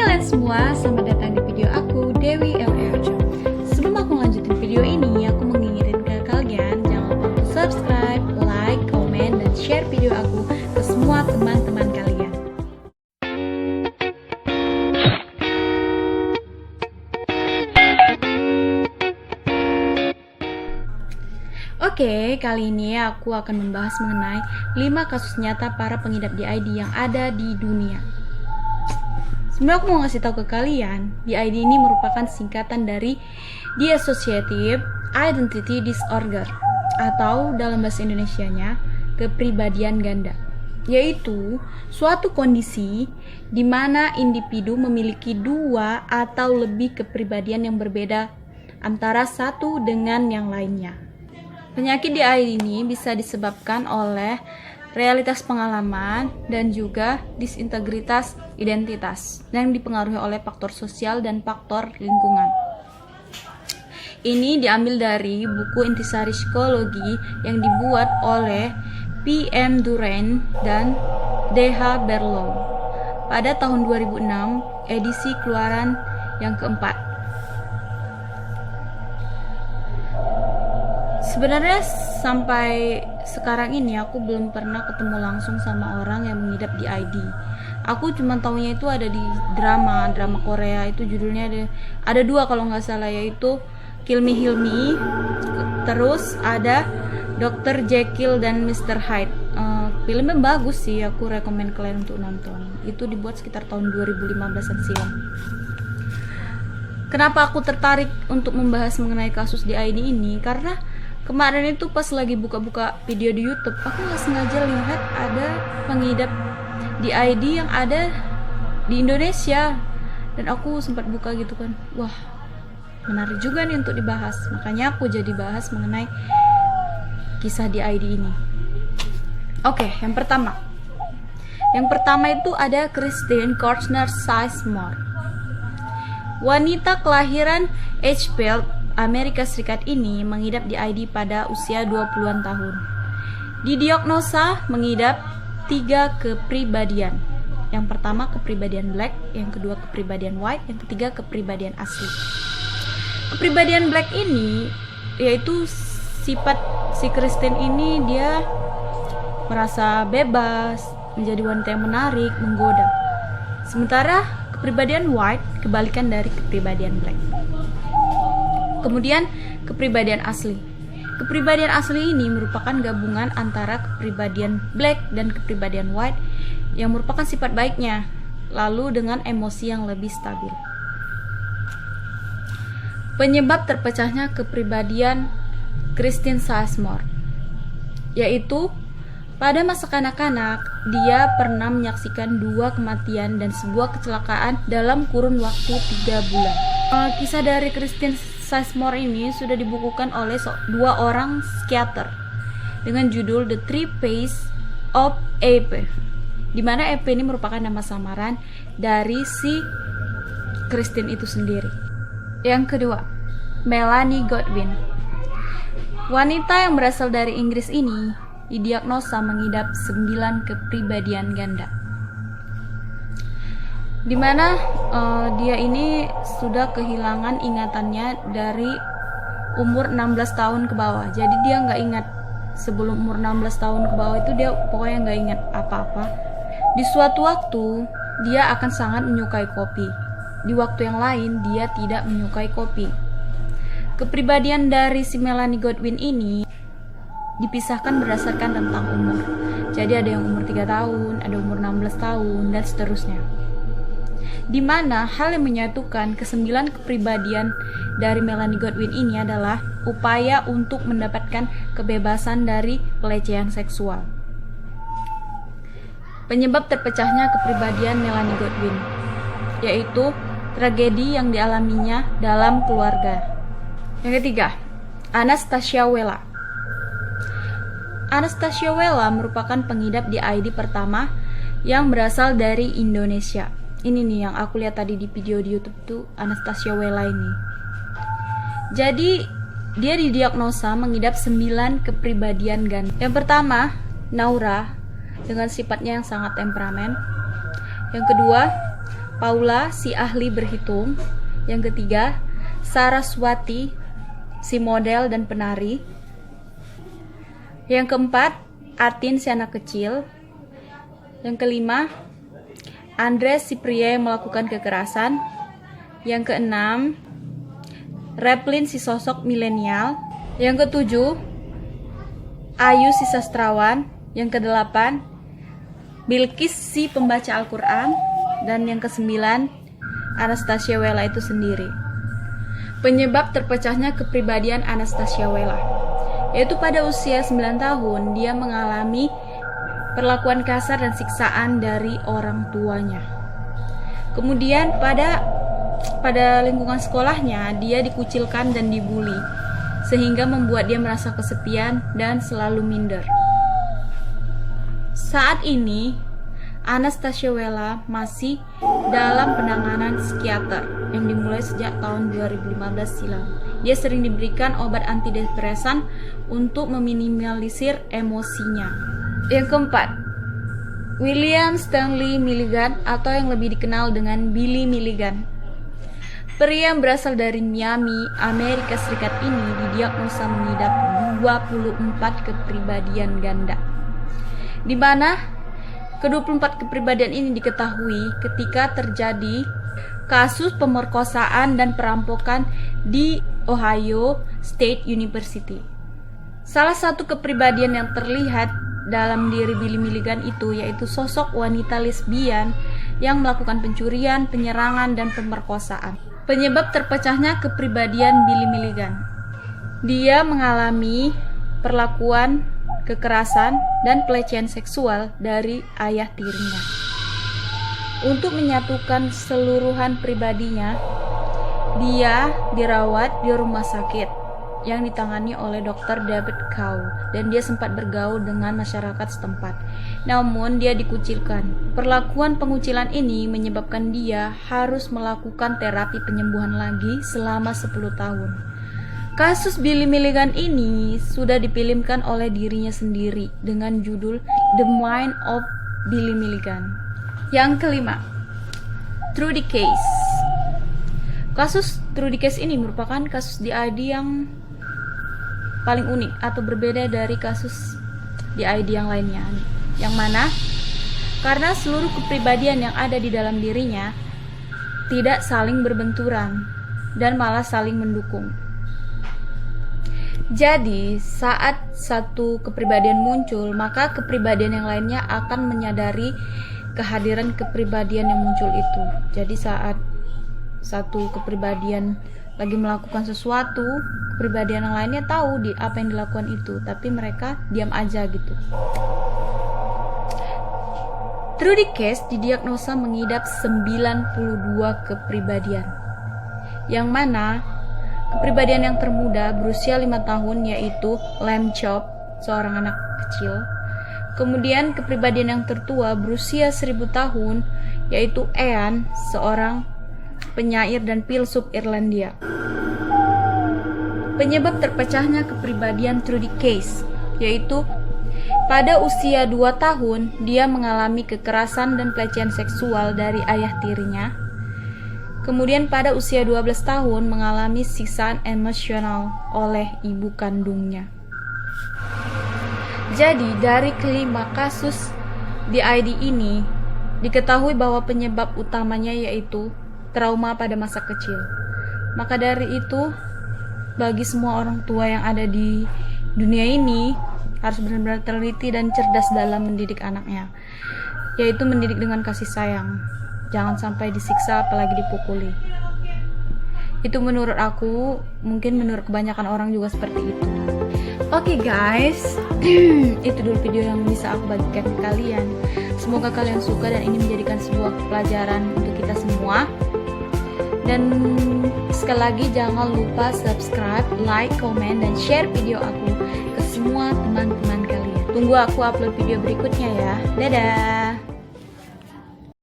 kalian semua, selamat datang di video aku, Dewi LRJ. Sebelum aku lanjutin video ini, aku mengingetin ke kalian jangan lupa untuk subscribe, like, komen, dan share video aku ke semua teman-teman kalian. Oke, kali ini aku akan membahas mengenai 5 kasus nyata para pengidap DID yang ada di dunia. Sebenarnya aku mau ngasih tahu ke kalian, DID ini merupakan singkatan dari Dissociative Identity Disorder atau dalam bahasa Indonesianya kepribadian ganda, yaitu suatu kondisi di mana individu memiliki 2 atau lebih kepribadian yang berbeda antara satu dengan yang lainnya. Penyakit DID ini bisa disebabkan oleh realitas pengalaman dan juga disintegritas identitas yang dipengaruhi oleh faktor sosial dan faktor lingkungan. Ini diambil dari buku Intisari Psikologi yang dibuat oleh P.M. Durant dan D.H. Berlow pada tahun 2006, edisi keluaran yang keempat. Sebenarnya sampai sekarang ini aku belum pernah ketemu langsung sama orang yang mengidap DID. Aku cuma taunya itu ada di drama Korea, itu judulnya ada 2 kalau nggak salah, yaitu Kill Me Heal Me, terus ada Dr. Jekyll dan Mr. Hyde. Filmnya bagus sih, aku rekomen kalian untuk nonton. Itu dibuat sekitar tahun 2015an silam. Kenapa aku tertarik untuk membahas mengenai kasus DID ini? Karena kemarin itu pas lagi buka-buka video di YouTube, aku nggak sengaja lihat ada pengidap DID yang ada di Indonesia, dan aku sempat buka gitu kan, wah menarik juga nih untuk dibahas. Makanya aku jadi bahas mengenai kisah DID ini. Oke, yang pertama itu ada Christine Korsner Sizemore, wanita kelahiran Edgefield, Amerika Serikat ini mengidap DID pada usia 20-an tahun. Didiagnosa mengidap 3 kepribadian. Yang pertama kepribadian black, yang kedua kepribadian white, yang ketiga kepribadian asli. Kepribadian black ini yaitu sifat si Christine ini, dia merasa bebas, menjadi wanita yang menarik, menggoda. Sementara kepribadian white kebalikan dari kepribadian black. Kemudian kepribadian asli. Kepribadian asli ini merupakan gabungan antara kepribadian black dan kepribadian white yang merupakan sifat baiknya, lalu dengan emosi yang lebih stabil. Penyebab terpecahnya kepribadian Christine Sizemore yaitu pada masa kanak-kanak dia pernah menyaksikan 2 kematian dan sebuah kecelakaan dalam kurun waktu 3 bulan. Kisah dari Christine Sizemore ini sudah dibukukan oleh 2 orang psikiater dengan judul The Three Phases of EP, di mana EP ini merupakan nama samaran dari si Christine itu sendiri. Yang kedua, Melanie Godwin. Wanita yang berasal dari Inggris ini didiagnosa mengidap 9 kepribadian ganda, di mana dia ini sudah kehilangan ingatannya dari umur 16 tahun ke bawah. Jadi dia nggak ingat sebelum umur 16 tahun ke bawah itu, dia pokoknya nggak ingat apa-apa. Di suatu waktu dia akan sangat menyukai kopi, di waktu yang lain dia tidak menyukai kopi. Kepribadian dari si Melanie Godwin ini dipisahkan berdasarkan tentang umur. Jadi ada yang umur 3 tahun, ada umur 16 tahun, dan seterusnya. Di mana hal yang menyatukan ke-9 kepribadian dari Melanie Godwin ini adalah upaya untuk mendapatkan kebebasan dari pelecehan seksual. Penyebab terpecahnya kepribadian Melanie Godwin yaitu tragedi yang dialaminya dalam keluarga. Yang ketiga, Anastasia Wella. Anastasia Wella merupakan pengidap DID pertama yang berasal dari Indonesia. Ini nih yang aku lihat tadi di video di YouTube tuh, Anastasia Wella ini. Jadi dia didiagnosa mengidap 9 kepribadian ganda. Yang pertama, Naura dengan sifatnya yang sangat temperamen. Yang kedua, Paula, si ahli berhitung. Yang ketiga, Saraswati, si model dan penari. Yang keempat, Atin, si anak kecil. Yang kelima, Andres, si pria yang melakukan kekerasan. Yang keenam, Replin, si sosok milenial. Yang ketujuh, Ayu, si sastrawan. Yang kedelapan, Bilqis, si pembaca Al-Quran. Dan yang kesembilan, Anastasia Wella itu sendiri. Penyebab terpecahnya kepribadian Anastasia Wella, yaitu pada usia 9 tahun dia mengalami perlakuan kasar dan siksaan dari orang tuanya. Kemudian pada lingkungan sekolahnya dia dikucilkan dan dibully, sehingga membuat dia merasa kesepian dan selalu minder. Saat ini Anastasia Wella masih dalam penanganan psikiater yang dimulai sejak tahun 2015 silam. Dia sering diberikan obat antidepresan untuk meminimalisir emosinya. Yang keempat, William Stanley Milligan atau yang lebih dikenal dengan Billy Milligan. Pria yang berasal dari Miami, Amerika Serikat ini didiagnosa mengidap 24 kepribadian ganda, di mana ke-24 kepribadian ini diketahui ketika terjadi kasus pemerkosaan dan perampokan di Ohio State University. Salah satu kepribadian yang terlihat dalam diri Billy Milligan itu yaitu sosok wanita lesbian yang melakukan pencurian, penyerangan, dan pemerkosaan. Penyebab terpecahnya kepribadian Billy Milligan, dia mengalami perlakuan kekerasan dan pelecehan seksual dari ayah tirinya. Untuk menyatukan seluruhan pribadinya, dia dirawat di rumah sakit yang ditangani oleh Dr. David Kau, dan dia sempat bergaul dengan masyarakat setempat. Namun dia dikucilkan. Perlakuan pengucilan ini menyebabkan dia harus melakukan terapi penyembuhan lagi selama 10 tahun. Kasus Billy Milligan ini sudah difilmkan oleh dirinya sendiri dengan judul The Mind of Billy Milligan. Yang kelima, Trudy Case. Kasus Trudy Case ini merupakan kasus DID yang paling unik atau berbeda dari kasus DID yang lainnya. Yang mana karena seluruh kepribadian yang ada di dalam dirinya tidak saling berbenturan dan malah saling mendukung. Jadi, saat satu kepribadian muncul, maka kepribadian yang lainnya akan menyadari kehadiran kepribadian yang muncul itu. Jadi, saat satu kepribadian lagi melakukan sesuatu, kepribadian yang lainnya tahu apa yang dilakukan itu, tapi mereka diam aja gitu. Trudy Case didiagnosa mengidap 92 kepribadian, yang mana kepribadian yang termuda berusia 5 tahun yaitu Lamb Chop, seorang anak kecil. Kemudian kepribadian yang tertua berusia 1000 tahun yaitu Ean, seorang penyair dan filsuf Irlandia. Penyebab terpecahnya kepribadian Trudy Case yaitu pada usia 2 tahun dia mengalami kekerasan dan pelecehan seksual dari ayah tirinya. Kemudian pada usia 12 tahun mengalami siksaan emosional oleh ibu kandungnya. Jadi dari kelima kasus DID ini diketahui bahwa penyebab utamanya yaitu trauma pada masa kecil. Maka dari itu bagi semua orang tua yang ada di dunia ini harus benar-benar teliti dan cerdas dalam mendidik anaknya, yaitu mendidik dengan kasih sayang. Jangan sampai disiksa apalagi dipukuli. Itu menurut aku, mungkin menurut kebanyakan orang juga seperti itu. Oke guys, itu dulu video yang bisa aku bagikan ke kalian. Semoga kalian suka dan ini menjadikan sebuah pelajaran untuk kita semua. Dan sekali lagi jangan lupa subscribe, like, comment, dan share video aku ke semua teman-teman kalian. Tunggu aku upload video berikutnya ya. Dadah.